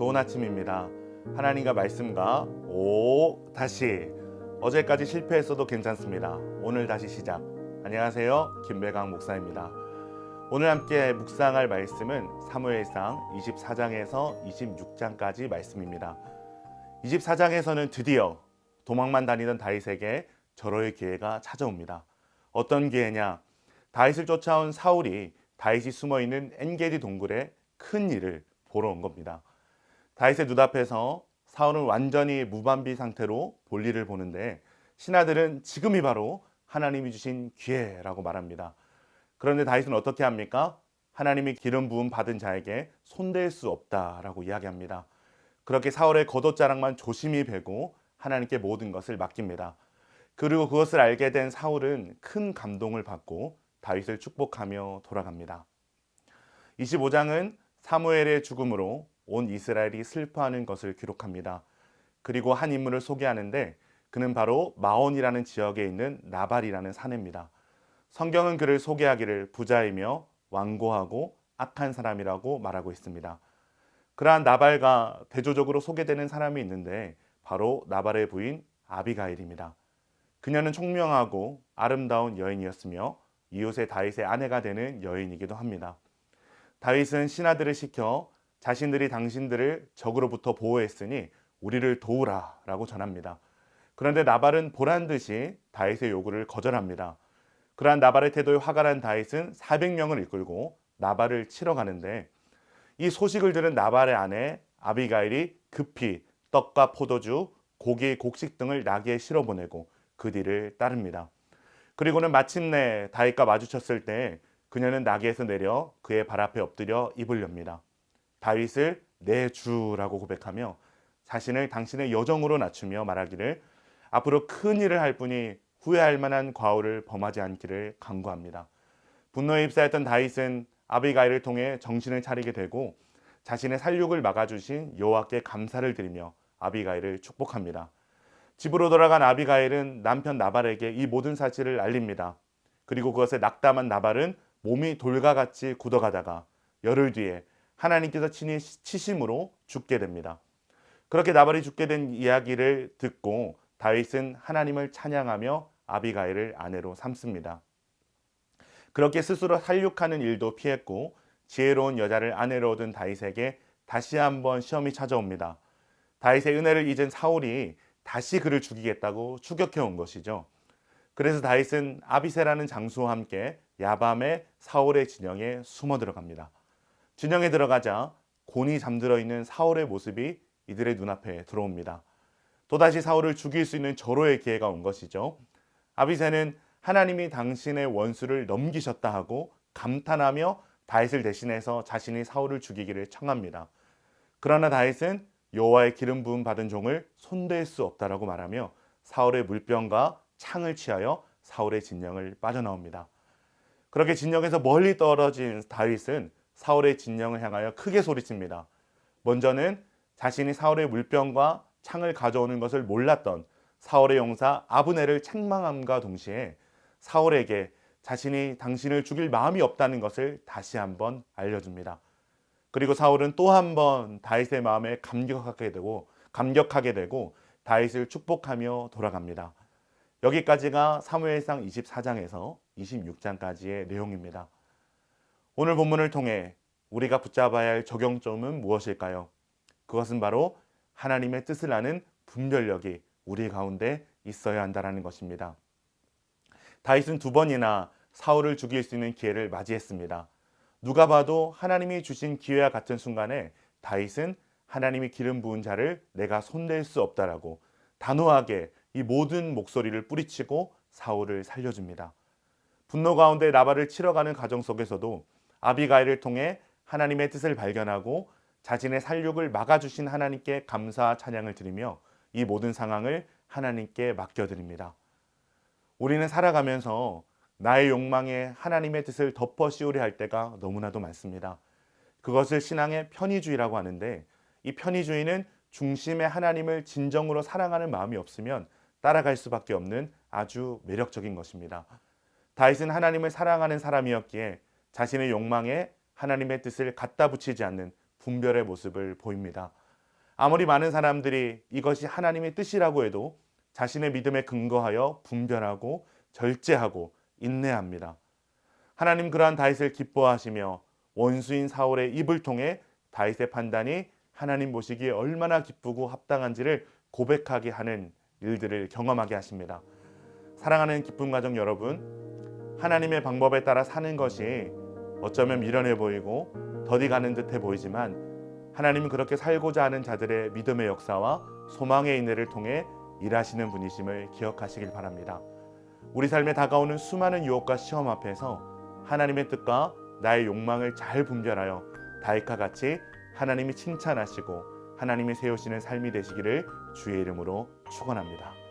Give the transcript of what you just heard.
좋은 아침입니다. 하나님과 말씀과 다시 어제까지 실패했어도 괜찮습니다. 오늘 다시 시작. 안녕하세요. 김배강 목사입니다. 오늘 함께 묵상할 말씀은 사무엘상 24장에서 26장까지 말씀입니다. 24장에서는 드디어 도망만 다니던 다윗에게 절호의 기회가 찾아옵니다. 어떤 기회냐? 다윗을 쫓아온 사울이 다윗이 숨어있는 엔게디 동굴에 큰 일을 보러 온 겁니다. 다윗의 눈앞에서 사울은 완전히 무방비 상태로 볼일을 보는데 신하들은 지금이 바로 하나님이 주신 기회라고 말합니다. 그런데 다윗은 어떻게 합니까? 하나님이 기름 부음 받은 자에게 손댈 수 없다라고 이야기합니다. 그렇게 사울의 겉옷자락만 조심히 베고 하나님께 모든 것을 맡깁니다. 그리고 그것을 알게 된 사울은 큰 감동을 받고 다윗을 축복하며 돌아갑니다. 25장은 사무엘의 죽음으로 온 이스라엘이 슬퍼하는 것을 기록합니다. 그리고 한 인물을 소개하는데 그는 바로 마온이라는 지역에 있는 나발이라는 사내입니다. 성경은 그를 소개하기를 부자이며 완고하고 악한 사람이라고 말하고 있습니다. 그러한 나발과 대조적으로 소개되는 사람이 있는데 바로 나발의 부인 아비가일입니다. 그녀는 총명하고 아름다운 여인이었으며 이웃의 다윗의 아내가 되는 여인이기도 합니다. 다윗은 신하들을 시켜 자신들이 당신들을 적으로부터 보호했으니 우리를 도우라 라고 전합니다. 그런데 나발은 보란듯이 다윗의 요구를 거절합니다. 그러한 나발의 태도에 화가 난 다윗은 400명을 이끌고 나발을 치러 가는데 이 소식을 들은 나발의 아내 아비가일이 급히 떡과 포도주, 고기, 곡식 등을 나귀에 실어보내고 그 뒤를 따릅니다. 그리고는 마침내 다윗과 마주쳤을 때 그녀는 나귀에서 내려 그의 발 앞에 엎드려 입을 엽니다. 다윗을 내 주라고 고백하며 자신을 당신의 여정으로 낮추며 말하기를 앞으로 큰 일을 할 뿐이 후회할 만한 과오를 범하지 않기를 간구합니다. 분노에 휩싸였던 다윗은 아비가일을 통해 정신을 차리게 되고 자신의 살육을 막아주신 여호와께 감사를 드리며 아비가일을 축복합니다. 집으로 돌아간 아비가일은 남편 나발에게 이 모든 사실을 알립니다. 그리고 그것에 낙담한 나발은 몸이 돌과 같이 굳어가다가 열흘 뒤에 하나님께서 친히 치심으로 죽게 됩니다. 그렇게 나발이 죽게 된 이야기를 듣고 다윗은 하나님을 찬양하며 아비가일을 아내로 삼습니다. 그렇게 스스로 살육하는 일도 피했고 지혜로운 여자를 아내로 얻은 다윗에게 다시 한번 시험이 찾아옵니다. 다윗의 은혜를 잊은 사울이 다시 그를 죽이겠다고 추격해온 것이죠. 그래서 다윗은 아비새라는 장수와 함께 야밤에 사울의 진영에 숨어 들어갑니다. 진영에 들어가자 곤히 잠들어 있는 사울의 모습이 이들의 눈앞에 들어옵니다. 또다시 사울을 죽일 수 있는 절호의 기회가 온 것이죠. 아비새는 하나님이 당신의 원수를 넘기셨다 하고 감탄하며 다윗을 대신해서 자신이 사울을 죽이기를 청합니다. 그러나 다윗은 여호와의 기름 부음 받은 종을 손댈 수 없다라고 말하며 사울의 물병과 창을 취하여 사울의 진영을 빠져나옵니다. 그렇게 진영에서 멀리 떨어진 다윗은 사울의 진영을 향하여 크게 소리칩니다. 먼저는 자신이 사울의 물병과 창을 가져오는 것을 몰랐던 사울의 용사 아브넬을 책망함과 동시에 사울에게 자신이 당신을 죽일 마음이 없다는 것을 다시 한번 알려줍니다. 그리고 사울은 또 한 번 다윗의 마음에 감격하게 되고 다윗을 축복하며 돌아갑니다. 여기까지가 사무엘상 24장에서 26장까지의 내용입니다. 오늘 본문을 통해 우리가 붙잡아야 할 적용점은 무엇일까요? 그것은 바로 하나님의 뜻을 아는 분별력이 우리 가운데 있어야 한다는 것입니다. 다윗은 2번이나 사울을 죽일 수 있는 기회를 맞이했습니다. 누가 봐도 하나님이 주신 기회와 같은 순간에 다윗은 하나님이 기름 부은 자를 내가 손댈 수 없다라고 단호하게 이 모든 목소리를 뿌리치고 사울을 살려줍니다. 분노 가운데 나발을 치러 가는 과정 속에서도 아비가일을 통해 하나님의 뜻을 발견하고 자신의 살육을 막아주신 하나님께 감사와 찬양을 드리며 이 모든 상황을 하나님께 맡겨드립니다. 우리는 살아가면서 나의 욕망에 하나님의 뜻을 덮어 씌우려 할 때가 너무나도 많습니다. 그것을 신앙의 편의주의라고 하는데 이 편의주의는 중심에 하나님을 진정으로 사랑하는 마음이 없으면 따라갈 수밖에 없는 아주 매력적인 것입니다. 다윗은 하나님을 사랑하는 사람이었기에 자신의 욕망에 하나님의 뜻을 갖다 붙이지 않는 분별의 모습을 보입니다. 아무리 많은 사람들이 이것이 하나님의 뜻이라고 해도 자신의 믿음에 근거하여 분별하고 절제하고 인내합니다. 하나님 그러한 다윗을 기뻐하시며 원수인 사울의 입을 통해 다윗의 판단이 하나님 보시기에 얼마나 기쁘고 합당한지를 고백하게 하는 일들을 경험하게 하십니다. 사랑하는 기쁨 가정 여러분, 하나님의 방법에 따라 사는 것이 어쩌면 미련해 보이고 더디 가는 듯해 보이지만 하나님은 그렇게 살고자 하는 자들의 믿음의 역사와 소망의 인내를 통해 일하시는 분이심을 기억하시길 바랍니다. 우리 삶에 다가오는 수많은 유혹과 시험 앞에서 하나님의 뜻과 나의 욕망을 잘 분별하여 다윗과 같이 하나님이 칭찬하시고 하나님이 세우시는 삶이 되시기를 주의 이름으로 축원합니다.